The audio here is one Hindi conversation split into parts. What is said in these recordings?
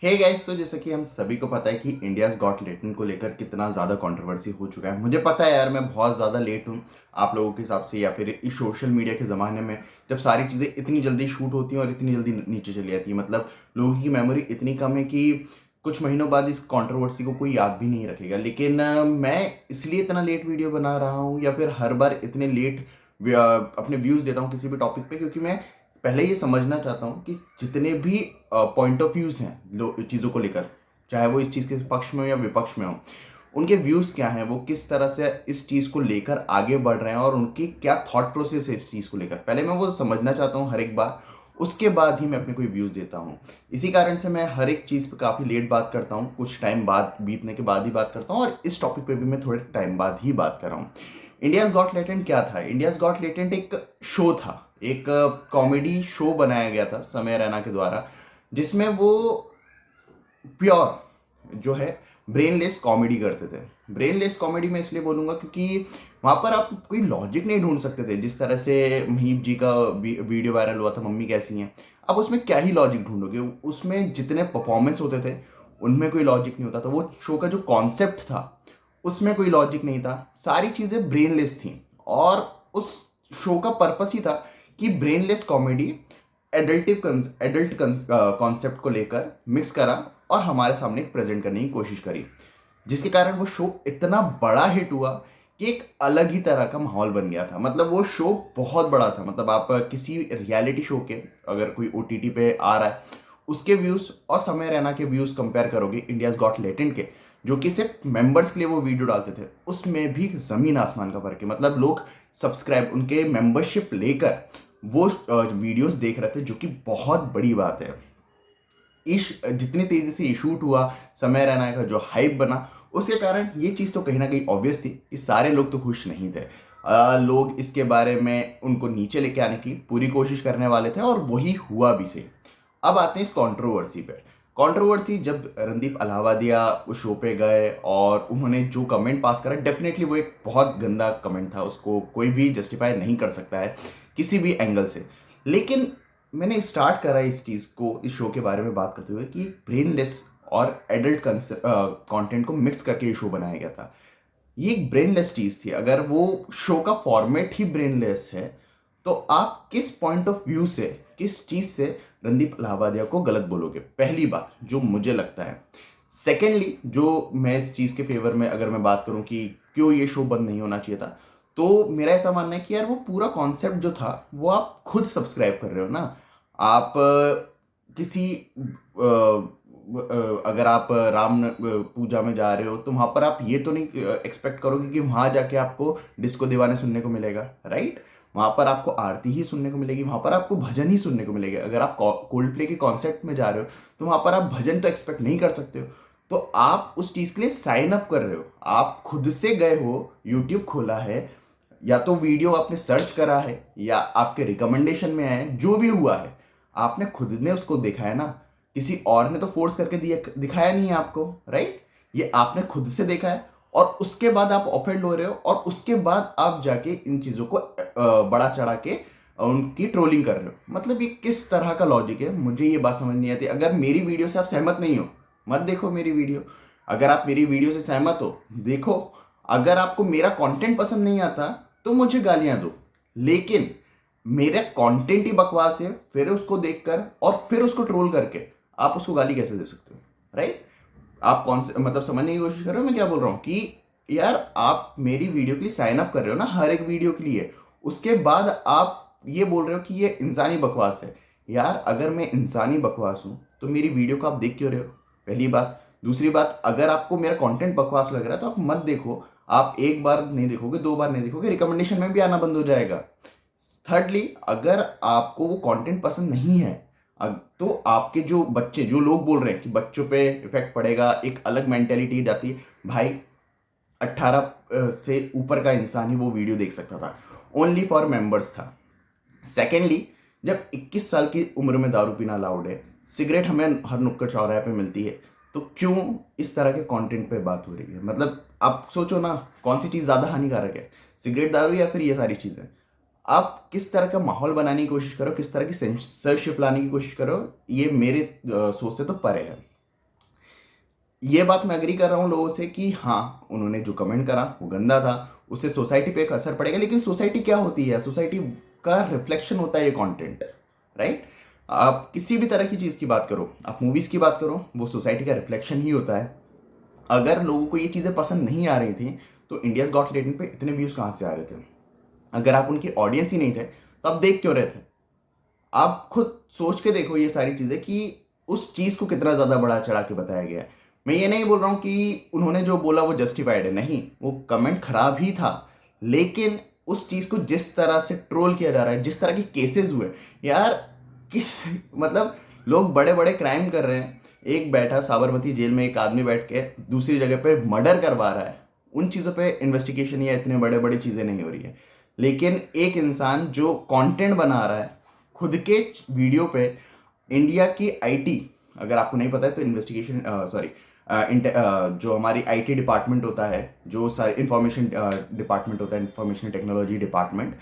हे गाइस, तो जैसे कि हम सभी को पता है कि इंडियाज गॉट टैलेंट को लेकर कितना ज़्यादा कंट्रोवर्सी हो चुका है। मुझे पता है यार, मैं बहुत ज़्यादा लेट हूँ आप लोगों के हिसाब से, या फिर इस सोशल मीडिया के ज़माने में जब सारी चीज़ें इतनी जल्दी शूट होती हैं और इतनी जल्दी नीचे चली जाती है। मतलब लोगों की मेमोरी इतनी कम है कि कुछ महीनों बाद इस कंट्रोवर्सी को कोई याद भी नहीं रखेगा। लेकिन मैं इसलिए इतना लेट वीडियो बना रहा हूँ या फिर हर बार इतने लेट अपने व्यूज़ देता हूँ किसी भी टॉपिक पे, क्योंकि मैं पहले ये समझना चाहता हूँ कि जितने भी पॉइंट ऑफ व्यूज हैं चीज़ों को लेकर, चाहे वो इस चीज़ के पक्ष में हो या विपक्ष में हो, उनके व्यूज़ क्या हैं, वो किस तरह से इस चीज़ को लेकर आगे बढ़ रहे हैं और उनकी क्या थॉट प्रोसेस है इस चीज़ को लेकर, पहले मैं वो समझना चाहता हूँ हर एक बार। उसके बाद ही मैं अपने कोई व्यूज़ देता हूँ। इसी कारण से मैं हर एक चीज़ पे काफ़ी लेट बात करता हूँ, कुछ टाइम बाद बीतने के बाद ही बात करता हूँ, और इस टॉपिक पे भी मैं थोड़े टाइम बाद ही बात कर रहा हूँ। इंडियाज गॉट टैलेंट क्या था? इंडियाज गॉट टैलेंट एक शो था, एक कॉमेडी शो बनाया गया था समय रैना के द्वारा, जिसमें वो प्योर जो है ब्रेनलेस कॉमेडी करते थे। ब्रेनलेस कॉमेडी मैं इसलिए बोलूँगा क्योंकि वहाँ पर आप कोई लॉजिक नहीं ढूंढ सकते थे। जिस तरह से महीप जी का वीडियो वायरल हुआ था, मम्मी कैसी हैं, अब उसमें क्या ही लॉजिक ढूंढोगे? उसमें जितने परफॉर्मेंस होते थे उनमें कोई लॉजिक नहीं होता था। वो शो का जो कॉन्सेप्ट था उसमें कोई लॉजिक नहीं था, सारी चीज़ें ब्रेनलेस थी। और उस शो का पर्पस ही था कि ब्रेनलेस कॉमेडी एडल्ट कॉन्सेप्ट को लेकर मिक्स करा और हमारे सामने प्रेजेंट करने की कोशिश करी, जिसके कारण वो शो इतना बड़ा हिट हुआ कि एक अलग ही तरह का माहौल बन गया था। मतलब वो शो बहुत बड़ा था। मतलब आप किसी रियलिटी शो के, अगर कोई ओटीटी पे आ रहा है, उसके व्यूज और समय रैना के व्यूज कंपेयर करोगे इंडियाज गॉट टैलेंट के, जो कि सिर्फ मेंबर्स के लिए वो वीडियो डालते थे, उसमें भी जमीन आसमान का फर्क है। मतलब लोग सब्सक्राइब, उनके मेंबरशिप लेकर वो वीडियोस देख रहे थे, जो कि बहुत बड़ी बात है। इस जितनी तेजी से ये शूट हुआ, समय रैना का जो हाइप बना, उसके कारण ये चीज़ तो कहीं ना कहीं ऑब्वियस थी कि सारे लोग तो खुश नहीं थे। लोग इसके बारे में उनको नीचे लेके आने की पूरी कोशिश करने वाले थे, और वही हुआ भी सही। अब आते हैं इस कंट्रोवर्सी पे। कंट्रोवर्सी जब रणदीप अलाहाबादिया उस शो पे गए और उन्होंने जो कमेंट पास करा, डेफिनेटली वो एक बहुत गंदा कमेंट था, उसको कोई भी जस्टिफाई नहीं कर सकता है किसी भी एंगल से। लेकिन मैंने स्टार्ट करा इस चीज़ को, इस शो के बारे में बात करते हुए, कि ब्रेनलेस और एडल्ट कंटेंट को मिक्स करके ये शो बनाया गया था। ये एक ब्रेनलेस चीज़ थी। अगर वो शो का फॉर्मेट ही ब्रेनलेस है, तो आप किस पॉइंट ऑफ व्यू से, किस चीज़ से रणदीप अलाहाबादिया को गलत बोलोगे? पहली बात जो मुझे लगता है। सेकेंडली, जो मैं इस चीज़ के फेवर में अगर मैं बात करूं कि क्यों ये शो बंद नहीं होना चाहिए था, तो मेरा ऐसा मानना है कि यार वो पूरा कॉन्सेप्ट जो था वो आप खुद सब्सक्राइब कर रहे हो ना। आप किसी अगर आप पूजा में जा रहे हो, तो वहां पर आप ये तो नहीं एक्सपेक्ट करोगे कि वहां जाके आपको डिस्को दीवाने सुनने को मिलेगा, राइट? वहां पर आपको आरती ही सुनने को मिलेगी, वहां पर आपको भजन ही सुनने को मिलेगा। अगर आप कोल्ड प्ले के कॉन्सेप्ट में जा रहे हो, तो वहां पर आप भजन तो एक्सपेक्ट नहीं कर सकते हो। तो आप उस चीज के लिए साइन अप कर रहे हो, आप खुद से गए हो, यूट्यूब खोला है, या तो वीडियो आपने सर्च करा है या आपके रिकमेंडेशन में आया है, जो भी हुआ है आपने खुद ने उसको देखा है ना। किसी और ने तो फोर्स करके दिखाया नहीं है आपको, राइट? ये आपने खुद से देखा है, और उसके बाद आप ऑफेंड हो रहे हो, और उसके बाद आप जाके इन चीजों को बड़ा चढ़ा के उनकी ट्रोलिंग कर रहे हो। मतलब ये किस तरह का लॉजिक है? मुझे ये बात समझ नहीं आती। अगर मेरी वीडियो से आप सहमत नहीं हो, मत देखो मेरी वीडियो। अगर आप मेरी वीडियो से सहमत हो, देखो। अगर आपको मेरा कंटेंट पसंद नहीं आता, तो मुझे गालियां दो। लेकिन मेरा कंटेंट ही बकवास है, फिर उसको देखकर और फिर उसको ट्रोल करके आप उसको गाली कैसे दे सकते हो? राइट? आप कौन से मतलब समझने की कोशिश कर रहे हो मैं क्या बोल रहा हूँ? कि यार आप मेरी वीडियो के लिए साइन अप कर रहे हो ना, हर एक वीडियो के लिए, उसके बाद आप ये बोल रहे हो कि ये इंसानी बकवास है। यार अगर मैं इंसानी बकवास हूँ, तो मेरी वीडियो को आप देख क्यों रहे हो? पहली बात। दूसरी बात, अगर आपको मेरा कंटेंट बकवास लग रहा है, तो आप मत देखो। आप एक बार नहीं देखोगे, दो बार नहीं देखोगे, रिकमेंडेशन में भी आना बंद हो जाएगा। थर्डली, अगर आपको वो कंटेंट पसंद नहीं है, तो आपके जो बच्चे, जो लोग बोल रहे हैं कि बच्चों पे इफेक्ट पड़ेगा, एक अलग मेंटेलिटी जाती है। भाई 18 से ऊपर का इंसान ही वो वीडियो देख सकता था, ओनली फॉर मेंबर्स था। सेकेंडली, जब 21 साल की उम्र में दारू पीना अलाउड है, सिगरेट हमें हर नुक्कड़ चौराहे पे मिलती है, तो क्यों इस तरह के कंटेंट पे बात हो रही है? मतलब आप सोचो ना, कौन सी चीज़ ज़्यादा हानिकारक है, सिगरेट, दारू, या फिर ये सारी चीज़ें? आप किस तरह का माहौल बनाने की कोशिश करो, किस तरह की सेंसरशिप लाने की कोशिश करो, ये मेरे सोच से तो परे है। ये बात मैं एग्री कर रहा हूँ लोगों से कि हाँ, उन्होंने जो कमेंट करा वो गंदा था, उससे सोसाइटी पे एक असर पड़ेगा। लेकिन सोसाइटी क्या होती है? सोसाइटी का रिफ्लेक्शन होता है ये कंटेंट, राइट? आप किसी भी तरह की चीज़ की बात करो, आप मूवीज़ की बात करो, वो सोसाइटी का रिफ्लेक्शन ही होता है। अगर लोगों को ये चीज़ें पसंद नहीं आ रही थी तो इंडियाज गॉट टैलेंट पे इतने व्यूज़ कहाँ से आ रहे थे? अगर आप उनकी ऑडियंस ही नहीं थे तो आप देख क्यों रहे थे? आप खुद सोच के देखो ये सारी चीज़ें कि उस चीज़ को कितना ज़्यादा बढ़ा चढ़ा के बताया गया है। मैं ये नहीं बोल रहा हूँ कि उन्होंने जो बोला वो जस्टिफाइड है, नहीं, वो कमेंट खराब ही था। लेकिन उस चीज़ को जिस तरह से ट्रोल किया जा रहा है, जिस तरह के केसेस हुए, यार, किस मतलब लोग बड़े बड़े क्राइम कर रहे हैं, एक बैठा साबरमती जेल में एक आदमी बैठ के दूसरी जगह पे मर्डर करवा रहा है, उन चीज़ों पे इन्वेस्टिगेशन या इतने बड़े बड़ी चीज़ें नहीं हो रही है। लेकिन एक इंसान जो कंटेंट बना रहा है खुद के वीडियो पे, इंडिया की आईटी, अगर आपको नहीं पता है तो इन्वेस्टिगेशन, सॉरी, जो हमारी आईटी डिपार्टमेंट होता है, जो सारे इंफॉर्मेशन डिपार्टमेंट होता है, इंफॉर्मेशन टेक्नोलॉजी डिपार्टमेंट,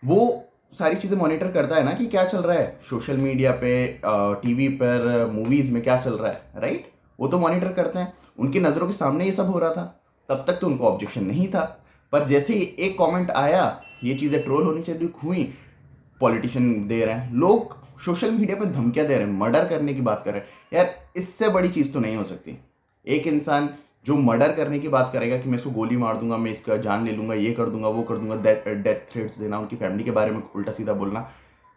वो सारी चीज़ें मॉनिटर करता है ना कि क्या चल रहा है सोशल मीडिया पे, टीवी पर, मूवीज़ में क्या चल रहा है, राइट? वो तो मॉनिटर करते हैं, उनकी नज़रों के सामने ये सब हो रहा था, तब तक तो उनको ऑब्जेक्शन नहीं था। पर जैसे ही एक कमेंट आया, ये चीज़ें ट्रोल होनी चाहिए हुई, पॉलिटिशियन दे रहे हैं, लोग सोशल मीडिया पे धमकियां दे रहे हैं, मर्डर करने की बात कर रहे हैं, यार इससे बड़ी चीज़ तो नहीं हो सकती। एक इंसान जो मर्डर करने की बात करेगा कि मैं इसको गोली मार दूंगा, मैं इसका जान ले लूंगा, ये कर दूंगा, वो कर दूंगा, डेथ थ्रेट्स देना, उनकी फैमिली के बारे में उल्टा सीधा बोलना,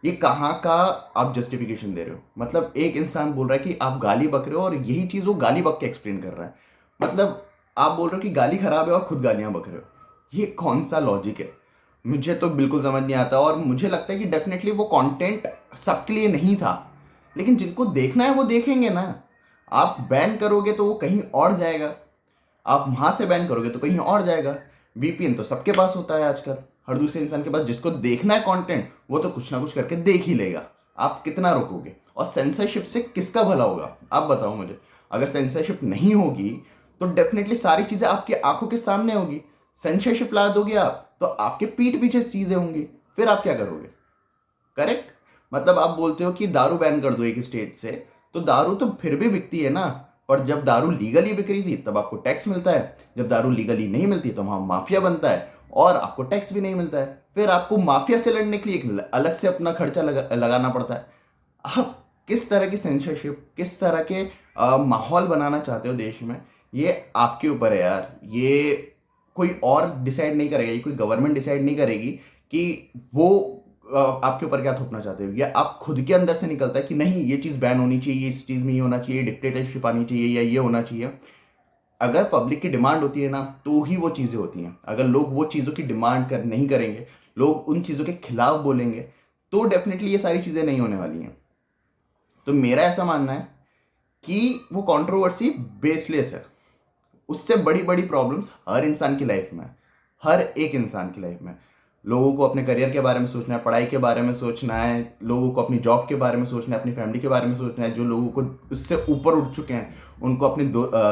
ये कहाँ का आप जस्टिफिकेशन दे रहे हो? मतलब एक इंसान बोल रहा है कि आप गाली बक रहे हो और यही चीज़ वो गाली बक के एक्सप्लेन कर रहा है। मतलब आप बोल रहे हो कि गाली खराब है और खुद गालियां बक रहे हो, ये कौन सा लॉजिक है? मुझे तो बिल्कुल समझ नहीं आता। और मुझे लगता है कि डेफिनेटली वो कंटेंट सबके लिए नहीं था, लेकिन जिनको देखना है वो देखेंगे ना। आप बैन करोगे तो वो कहीं और जाएगा, आप वहां से बैन करोगे तो कहीं और जाएगा। वीपीएन तो सबके पास होता है आजकल, हर दूसरे इंसान के पास। जिसको देखना है कंटेंट वो तो कुछ ना कुछ करके देख ही लेगा, आप कितना रोकोगे? और सेंसरशिप से किसका भला होगा, आप बताओ मुझे। अगर सेंसरशिप नहीं होगी तो डेफिनेटली सारी चीजें आपकी आंखों के सामने होगी। सेंसरशिप ला दोगे आप तो आपके पीठ पीछे चीजें होंगी, फिर आप क्या करोगे? करेक्ट? मतलब आप बोलते हो कि दारू बैन कर दो एक स्टेट से, तो दारू तो फिर भी बिकती है ना। पर जब दारू लीगली बिक रही थी तब आपको टैक्स मिलता है, जब दारू लीगली नहीं मिलती तो वहां माफिया बनता है और आपको टैक्स भी नहीं मिलता है, फिर आपको माफिया से लड़ने के लिए एक अलग से अपना खर्चा लगाना पड़ता है। आप किस तरह की सेंसरशिप, किस तरह के माहौल बनाना चाहते हो देश में, ये आपके ऊपर है यार। ये कोई और डिसाइड नहीं करेगा, ये कोई गवर्नमेंट डिसाइड नहीं करेगी कि वो आपके ऊपर क्या थोपना चाहते हो, या आप खुद के अंदर से निकलता है कि नहीं ये चीज़ बैन होनी चाहिए, इस चीज़ में ये होना चाहिए, डिक्टेटरशिप आनी चाहिए, या ये होना चाहिए। अगर पब्लिक की डिमांड होती है ना तो ही वो चीज़ें होती हैं। अगर लोग वो चीज़ों की डिमांड नहीं करेंगे, लोग उन चीज़ों के खिलाफ बोलेंगे, तो डेफिनेटली ये सारी चीज़ें नहीं होने वाली हैं। तो मेरा ऐसा मानना है कि वो कंट्रोवर्सी बेसलेस है। उससे बड़ी बड़ी प्रॉब्लम्स हर इंसान की लाइफ में है, हर एक इंसान की लाइफ में। लोगों को अपने करियर के बारे में सोचना है, पढ़ाई के बारे में सोचना है, लोगों को अपनी जॉब के बारे में सोचना है, अपनी फैमिली के बारे में सोचना है। जो लोगों को उससे ऊपर उठ चुके हैं उनको अपने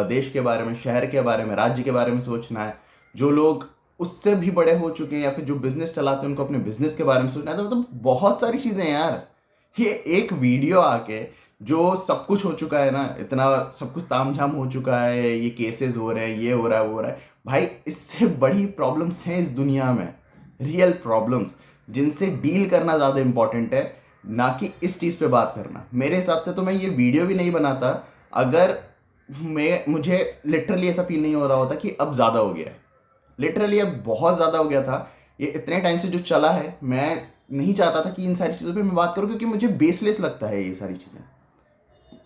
देश के बारे में, शहर के बारे में, राज्य के बारे में सोचना है। जो लोग उससे भी बड़े हो चुके हैं या फिर जो बिजनेस चलाते हैं उनको अपने बिजनेस के बारे में सोचना है। तो मतलब बहुत सारी चीज़ें हैं यार। ये एक वीडियो आके जो सब कुछ हो चुका है ना, इतना सब कुछ तामझाम हो चुका है, ये केसेस हो रहे हैं, ये हो रहा है, वो हो रहा है, भाई इससे बड़ी प्रॉब्लम्स हैं इस दुनिया में, रियल प्रॉब्लम्स, जिनसे डील करना ज़्यादा इंपॉर्टेंट है, ना कि इस चीज़ पे बात करना। मेरे हिसाब से तो मैं ये वीडियो भी नहीं बनाता अगर मुझे लिटरली ऐसा फील नहीं हो रहा होता कि अब ज़्यादा हो गया है। लिटरली अब बहुत ज़्यादा हो गया था। ये इतने टाइम से जो चला है, मैं नहीं चाहता था कि इन सारी चीज़ों पे मैं बात करूं, क्योंकि मुझे बेसलेस लगता है ये सारी चीज़ें।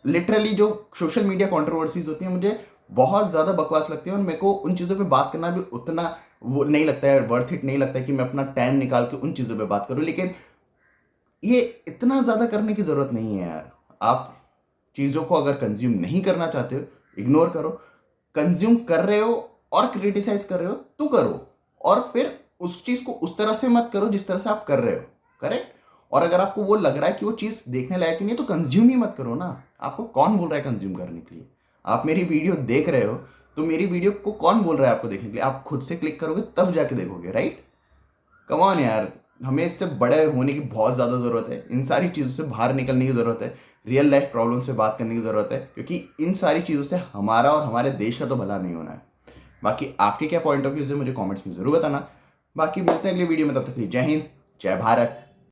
लिटरली जो सोशल मीडिया कंट्रोवर्सीज होती हैं मुझे बहुत ज़्यादा बकवास लगती है, और मेरे को उन चीज़ों पे बात करना भी उतना वो नहीं लगता है, वर्थ इट नहीं लगता है कि मैं अपना टाइम निकाल के उन चीज़ों पे बात करूं। लेकिन ये इतना ज़्यादा करने की ज़रूरत नहीं है यार। आप चीज़ों को अगर कंज्यूम नहीं करना चाहते हो, इग्नोर करो। कंज्यूम कर रहे हो और क्रिटिसाइज कर रहे हो तो करो, और फिर उस चीज़ को उस तरह से मत करो जिस तरह से आप कर रहे हो। करेक्ट? और अगर आपको वो लग रहा है कि वो चीज़ देखने लायक नहीं है तो कंज्यूम ही मत करो ना। आपको कौन बोल रहा है कंज्यूम करने के लिए? आप मेरी वीडियो देख रहे हो तो मेरी वीडियो को कौन बोल रहा है आपको देखने के लिए? आप खुद से क्लिक करोगे तब जाके देखोगे, राइट? कम ऑन यार, हमें इससे बड़े होने की बहुत ज़्यादा ज़रूरत है, इन सारी चीज़ों से बाहर निकलने की ज़रूरत है। रियल लाइफ प्रॉब्लम्स पे बात करने की ज़रूरत है, क्योंकि इन सारी चीज़ों से हमारा और हमारे देश का तो भला नहीं होना है। बाकी आपके क्या पॉइंट ऑफ व्यूज़ है मुझे कमेंट्स में ज़रूर बताना। बाकी मिलते हैं अगले वीडियो में, तब तक के लिए जय हिंद, जय भारत,